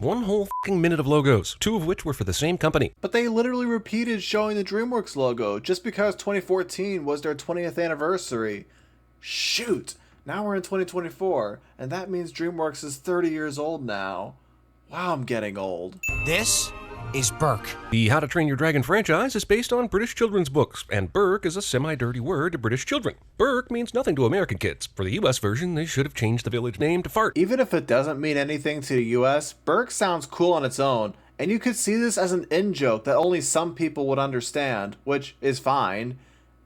1 whole fucking minute of logos, 2 of which were for the same company. But they literally repeated showing the DreamWorks logo just because 2014 was their 20th anniversary. Shoot, now we're in 2024, and that means DreamWorks is 30 years old now. Wow, I'm getting old. This is Burke. The How to Train Your Dragon franchise is based on British children's books, and Burke is a semi-dirty word to British children. Burke means nothing to American kids. For the US version, they should have changed the village name to Fart. Even if it doesn't mean anything to the US, Burke sounds cool on its own, and you could see this as an in-joke that only some people would understand, which is fine.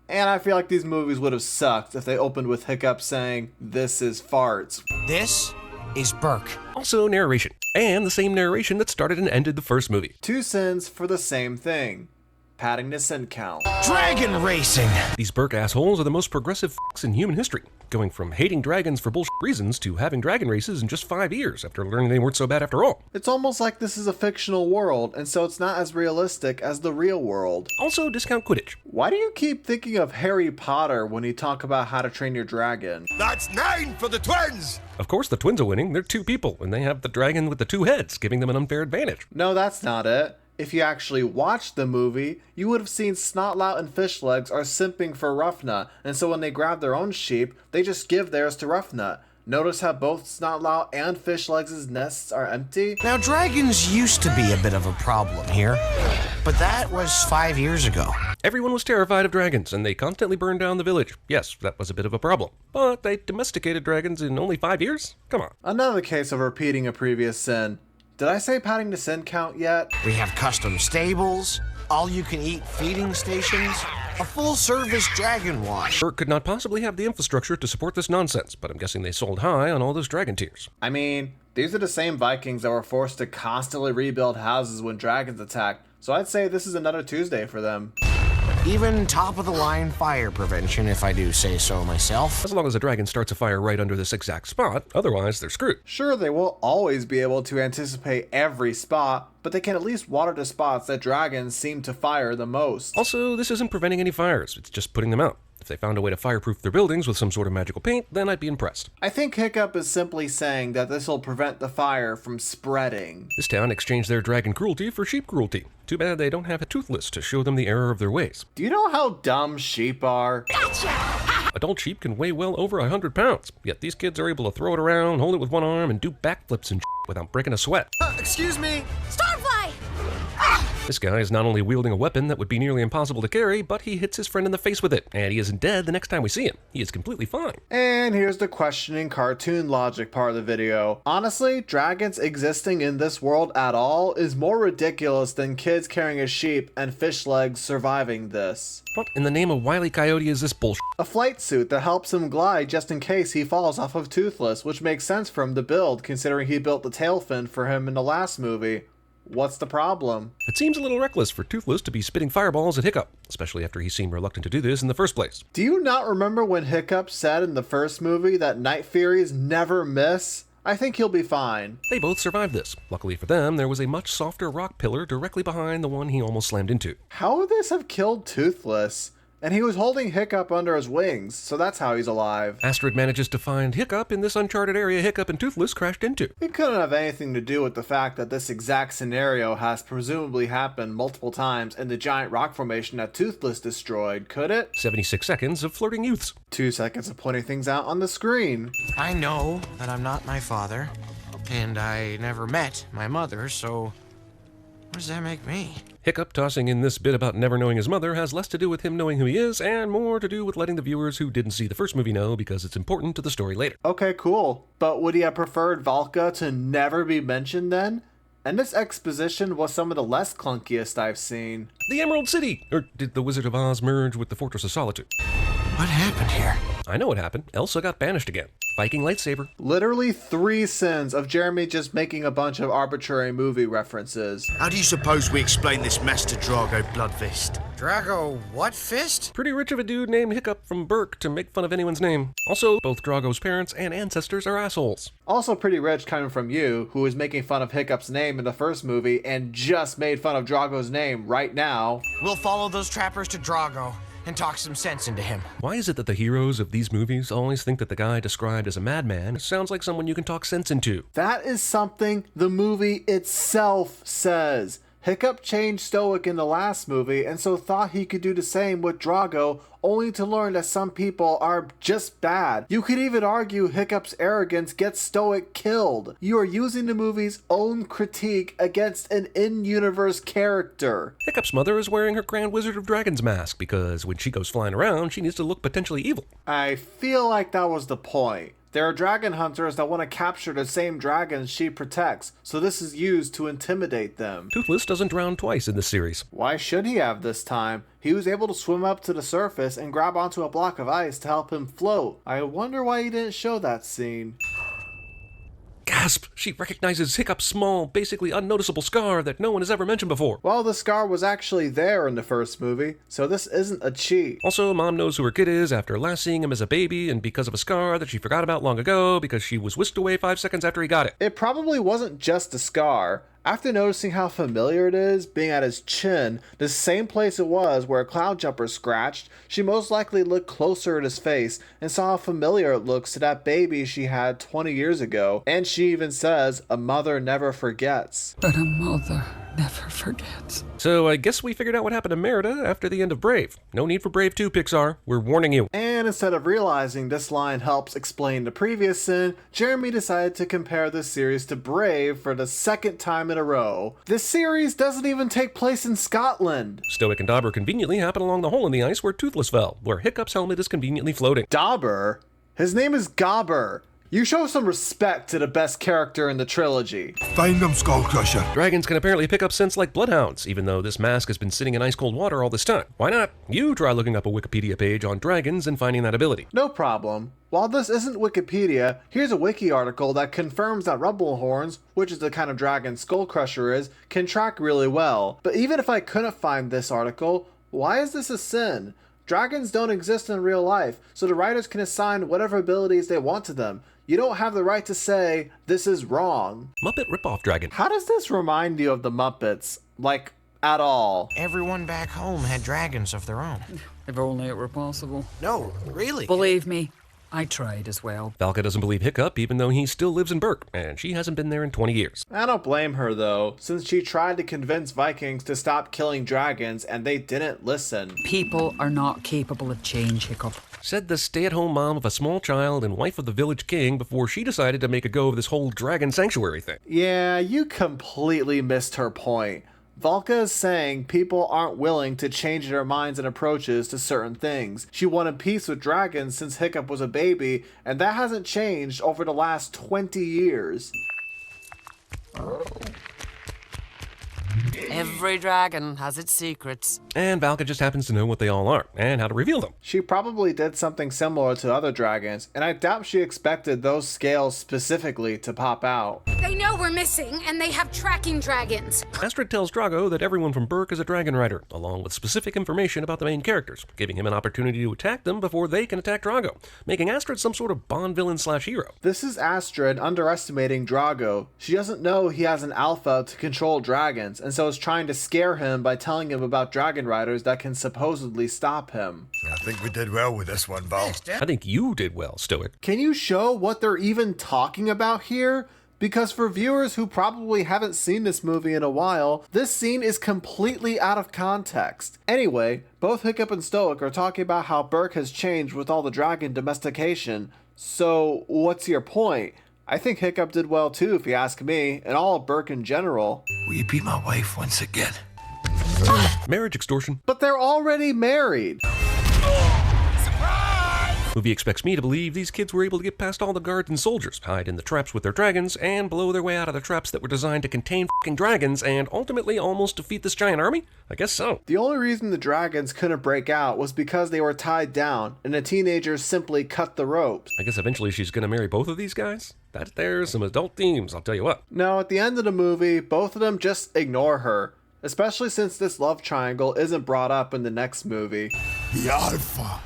And I feel like these movies would have sucked if they opened with Hiccup saying, "This is farts." This is Burke. Also narration, and the same narration that started and ended the first movie. 2 sins for the same thing. Padding the sin count. Dragon racing! These Burke assholes are the most progressive f***s in human history, going from hating dragons for bullshit reasons to having dragon races in just 5 years after learning they weren't so bad after all. It's almost like this is a fictional world, and so it's not as realistic as the real world. Also discount Quidditch. Why do you keep thinking of Harry Potter when you talk about How to Train Your Dragon? That's 9 for the twins! Of course the twins are winning, they're 2 people, and they have the dragon with the 2 heads, giving them an unfair advantage. No, that's not it. If you actually watched the movie, you would have seen Snotlout and Fishlegs are simping for Roughnut, and so when they grab their own sheep, they just give theirs to Roughnut. Notice how both Snotlout and Fishlegs' nests are empty? Now, dragons used to be a bit of a problem here, but that was 5 years ago. Everyone was terrified of dragons, and they constantly burned down the village. Yes, that was a bit of a problem. But they domesticated dragons in only 5 years? Come on. Another case of repeating a previous sin. Did I say padding the sin count yet? We have custom stables, all-you-can-eat feeding stations, a full-service dragon wash. Burke could not possibly have the infrastructure to support this nonsense, but I'm guessing they sold high on all those dragon tiers. I mean, these are the same Vikings that were forced to constantly rebuild houses when dragons attacked, so I'd say this is another Tuesday for them. Even top-of-the-line fire prevention, if I do say so myself. As long as a dragon starts a fire right under this exact spot, otherwise they're screwed. Sure, they won't always be able to anticipate every spot, but they can at least water the spots that dragons seem to fire the most. Also, this isn't preventing any fires, it's just putting them out. If they found a way to fireproof their buildings with some sort of magical paint, then I'd be impressed. I think Hiccup is simply saying that this will prevent the fire from spreading. This town exchanged their dragon cruelty for sheep cruelty. Too bad they don't have a toothless to show them the error of their ways. Do you know how dumb sheep are? Adult sheep can weigh well over 100 pounds, yet these kids are able to throw it around, hold it with one arm, and do backflips and without breaking a sweat. Excuse me? Starfly! This guy is not only wielding a weapon that would be nearly impossible to carry, but he hits his friend in the face with it, and he isn't dead the next time we see him. He is completely fine. And here's the questioning cartoon logic part of the video. Honestly, dragons existing in this world at all is more ridiculous than kids carrying a sheep and Fishlegs surviving this. What in the name of Wile E. Coyote is this bullshit? A flight suit that helps him glide just in case he falls off of Toothless, which makes sense for him to build considering he built the tail fin for him in the last movie. What's the problem? It seems a little reckless for Toothless to be spitting fireballs at Hiccup, especially after he seemed reluctant to do this in the first place. Do you not remember when Hiccup said in the first movie that Night Furies never miss? I think he'll be fine. They both survived this. Luckily for them, there was a much softer rock pillar directly behind the one he almost slammed into. How would this have killed Toothless? And he was holding Hiccup under his wings, so that's how he's alive. Astrid manages to find Hiccup in this uncharted area Hiccup and Toothless crashed into. It couldn't have anything to do with the fact that this exact scenario has presumably happened multiple times in the giant rock formation that Toothless destroyed, could it? 76 seconds of flirting youths. 2 seconds of pointing things out on the screen. I know that I'm not my father, and I never met my mother, so what does that make me? Hiccup tossing in this bit about never knowing his mother has less to do with him knowing who he is and more to do with letting the viewers who didn't see the first movie know because it's important to the story later. Okay, cool. But would he have preferred Valka to never be mentioned then? And this exposition was some of the less clunkiest I've seen. The Emerald City! Or did the Wizard of Oz merge with the Fortress of Solitude? What happened here? I know what happened. Elsa got banished again. Viking lightsaber. Literally 3 sins of Jeremy just making a bunch of arbitrary movie references. How do you suppose we explain this mess to Drago Bloodfist? Drago what fist? Pretty rich of a dude named Hiccup from Burke to make fun of anyone's name. Also, both Drago's parents and ancestors are assholes. Also pretty rich coming from you, who was making fun of Hiccup's name in the first movie and just made fun of Drago's name right now. We'll follow those trappers to Drago, and talk some sense into him. Why is it that the heroes of these movies always think that the guy described as a madman sounds like someone you can talk sense into? That is something the movie itself says. Hiccup changed Stoic in the last movie and so thought he could do the same with Drago, only to learn that some people are just bad. You could even argue Hiccup's arrogance gets Stoic killed. You are using the movie's own critique against an in-universe character. Hiccup's mother is wearing her Grand Wizard of Dragons mask because when she goes flying around, she needs to look potentially evil. I feel like that was the point. There are dragon hunters that want to capture the same dragons she protects, so this is used to intimidate them. Toothless doesn't drown twice in this series. Why should he have this time? He was able to swim up to the surface and grab onto a block of ice to help him float. I wonder why he didn't show that scene. Gasp! She recognizes Hiccup's small, basically unnoticeable scar that no one has ever mentioned before. Well, the scar was actually there in the first movie, so this isn't a cheat. Also, Mom knows who her kid is after last seeing him as a baby and because of a scar that she forgot about long ago because she was whisked away 5 seconds after he got it. It probably wasn't just a scar. After noticing how familiar it is, being at his chin, the same place it was where a cloud jumper scratched, she most likely looked closer at his face and saw how familiar it looks to that baby she had 20 years ago. And she even says, a mother never forgets. But a mother never forgets. So I guess we figured out what happened to Merida after the end of Brave. No need for Brave 2, Pixar. We're warning you. And instead of realizing this line helps explain the previous sin, Jeremy decided to compare this series to Brave for the second time in a row. This series doesn't even take place in Scotland. Stoic and Dauber conveniently happen along the hole in the ice where Toothless fell, where Hiccup's helmet is conveniently floating. Dauber? His name is Gobber. You show some respect to the best character in the trilogy. Find them, Skullcrusher. Dragons can apparently pick up scents like bloodhounds, even though this mask has been sitting in ice-cold water all this time. Why not? You try looking up a Wikipedia page on dragons and finding that ability. No problem. While this isn't Wikipedia, here's a wiki article that confirms that Rumblehorns, which is the kind of dragon Skullcrusher is, can track really well. But even if I couldn't find this article, why is this a sin? Dragons don't exist in real life, so the writers can assign whatever abilities they want to them. You don't have the right to say, this is wrong. Muppet Ripoff Dragon. How does this remind you of the Muppets? Like, at all? Everyone back home had dragons of their own. If only it were possible. No, really. Believe me, I tried as well. Valka doesn't believe Hiccup, even though he still lives in Burke, and she hasn't been there in 20 years. I don't blame her though, since she tried to convince Vikings to stop killing dragons and they didn't listen. People are not capable of change, Hiccup. Said the stay-at-home mom of a small child and wife of the village king before she decided to make a go of this whole dragon sanctuary thing. Yeah, you completely missed her point. Valka is saying people aren't willing to change their minds and approaches to certain things. She wanted peace with dragons since Hiccup was a baby, and that hasn't changed over the last 20 years. Every dragon has its secrets. And Valka just happens to know what they all are, and how to reveal them. She probably did something similar to other dragons, and I doubt she expected those scales specifically to pop out. They know we're missing, and they have tracking dragons. Astrid tells Drago that everyone from Burke is a dragon rider, along with specific information about the main characters, giving him an opportunity to attack them before they can attack Drago, making Astrid some sort of Bond villain/hero. This is Astrid underestimating Drago. She doesn't know he has an alpha to control dragons, and so is trying to scare him by telling him about dragon riders that can supposedly stop him. I think we did well with this one, Val. I think you did well, Stoic. Can you show what they're even talking about here? Because for viewers who probably haven't seen this movie in a while, this scene is completely out of context. Anyway, both Hiccup and Stoic are talking about how Burke has changed with all the dragon domestication. So, what's your point? I think Hiccup did well too, if you ask me, and all of Burke in general. Will you be my wife once again? Marriage extortion. But they're already married. Movie expects me to believe these kids were able to get past all the guards and soldiers, hide in the traps with their dragons, and blow their way out of the traps that were designed to contain f***ing dragons, and ultimately almost defeat this giant army? I guess so. The only reason the dragons couldn't break out was because they were tied down, and the teenagers simply cut the ropes. I guess eventually she's gonna marry both of these guys? There's some adult themes, I'll tell you what. No, at the end of the movie, both of them just ignore her. Especially since this love triangle isn't brought up in the next movie. The Alpha.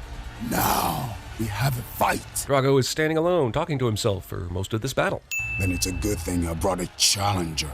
Now we have a fight. Drago is standing alone, talking to himself for most of this battle. Then it's a good thing I brought a challenger.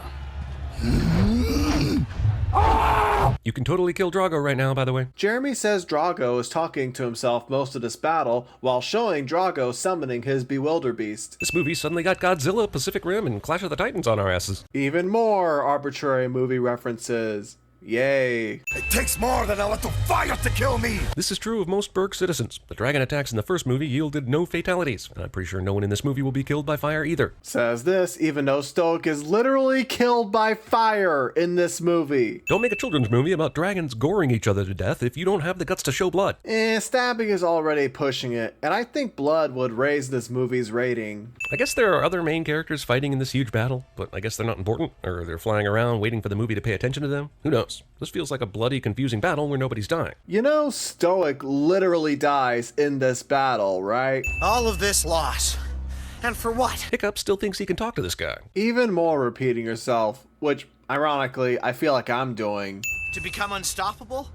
You can totally kill Drago right now, by the way. Jeremy says Drago is talking to himself most of this battle while showing Drago summoning his Bewilderbeast. This movie suddenly got Godzilla, Pacific Rim, and Clash of the Titans on our asses. Even more arbitrary movie references. Yay. It takes more than a little fire to kill me. This is true of most Burke citizens. The dragon attacks in the first movie yielded no fatalities, and I'm pretty sure no one in this movie will be killed by fire either. Says this even though Stoic is literally killed by fire in this movie. Don't make a children's movie about dragons goring each other to death if you don't have the guts to show blood. Stabbing is already pushing it, and I think blood would raise this movie's rating. I guess there are other main characters fighting in this huge battle, but I guess they're not important, or they're flying around waiting for the movie to pay attention to them. Who knows? This feels like a bloody, confusing battle where nobody's dying. You know, Stoic literally dies in this battle, right? All of this loss. And for what? Hiccup still thinks he can talk to this guy. Even more repeating yourself, which, ironically, I feel like I'm doing. To become unstoppable?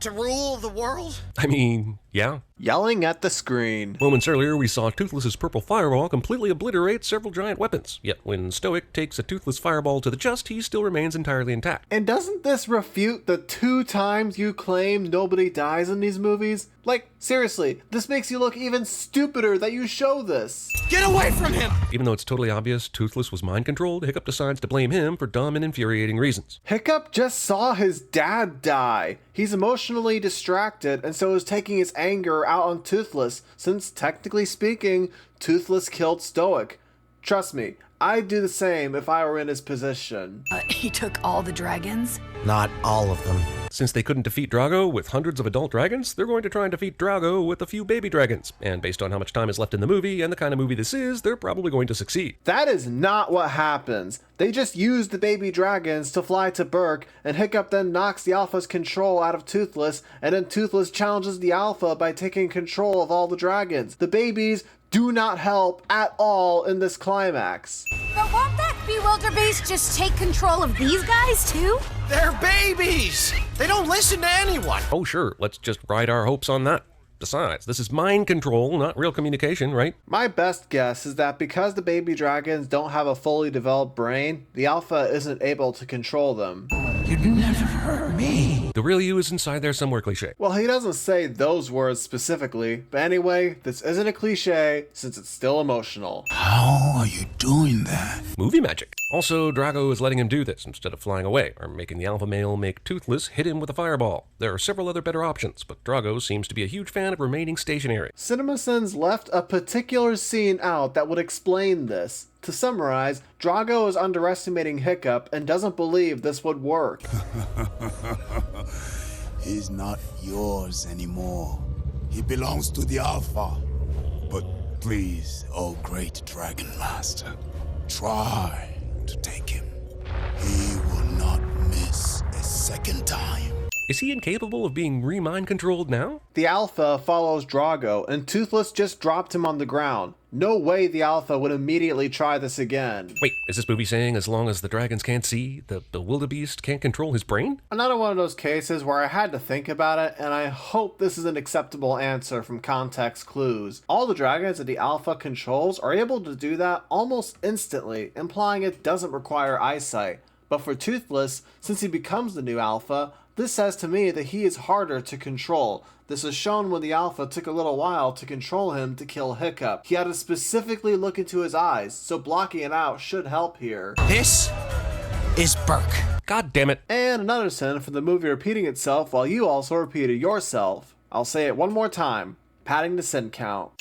To rule the world? I mean, yeah. Yelling at the screen. Moments earlier, we saw Toothless's purple fireball completely obliterate several giant weapons. Yet when Stoic takes a Toothless fireball to the chest, he still remains entirely intact. And doesn't this refute the 2 times you claim nobody dies in these movies? Like, seriously, this makes you look even stupider that you show this. Get away from him! Even though it's totally obvious Toothless was mind-controlled, Hiccup decides to blame him for dumb and infuriating reasons. Hiccup just saw his dad die. He's emotionally distracted and so is taking his anger out on Toothless, since technically speaking, Toothless killed Stoic. Trust me, I'd do the same if I were in his position. He took all the dragons? Not all of them. Since they couldn't defeat Drago with hundreds of adult dragons, they're going to try and defeat Drago with a few baby dragons. And based on how much time is left in the movie and the kind of movie this is, they're probably going to succeed. That is not what happens. They just use the baby dragons to fly to Burke, and Hiccup then knocks the Alpha's control out of Toothless, and then Toothless challenges the Alpha by taking control of all the dragons. The babies do not help at all in this climax. But won't that Bewilderbeast just take control of these guys too? They're babies! They don't listen to anyone! Oh sure, let's just ride our hopes on that. Besides, this is mind control, not real communication, right? My best guess is that because the baby dragons don't have a fully developed brain, the Alpha isn't able to control them. You'd never hurt me. The real you is inside there somewhere, cliche. Well, he doesn't say those words specifically, but anyway, this isn't a cliche since it's still emotional. How are you doing that? Movie magic. Also, Drago is letting him do this instead of flying away, or making the alpha male make Toothless hit him with a fireball. There are several other better options, but Drago seems to be a huge fan of remaining stationary. CinemaSins left a particular scene out that would explain this. To summarize, Drago is underestimating Hiccup and doesn't believe this would work. He's not yours anymore. He belongs to the Alpha. But please, oh great Dragon Master, try to take him. He will not miss a second time. Is he incapable of being re-mind controlled now? The Alpha follows Drago, and Toothless just dropped him on the ground. No way the Alpha would immediately try this again. Wait, is this movie saying as long as the dragons can't see, the wildebeest can't control his brain? Another one of those cases where I had to think about it, and I hope this is an acceptable answer from context clues. All the dragons that the Alpha controls are able to do that almost instantly, implying it doesn't require eyesight. But for Toothless, since he becomes the new Alpha, this says to me that he is harder to control. This is shown when the Alpha took a little while to control him to kill Hiccup. He had to specifically look into his eyes, so blocking it out should help here. This is Burke. God damn it. And another sin for the movie repeating itself while you also repeated yourself. I'll say it one more time, padding the sin count.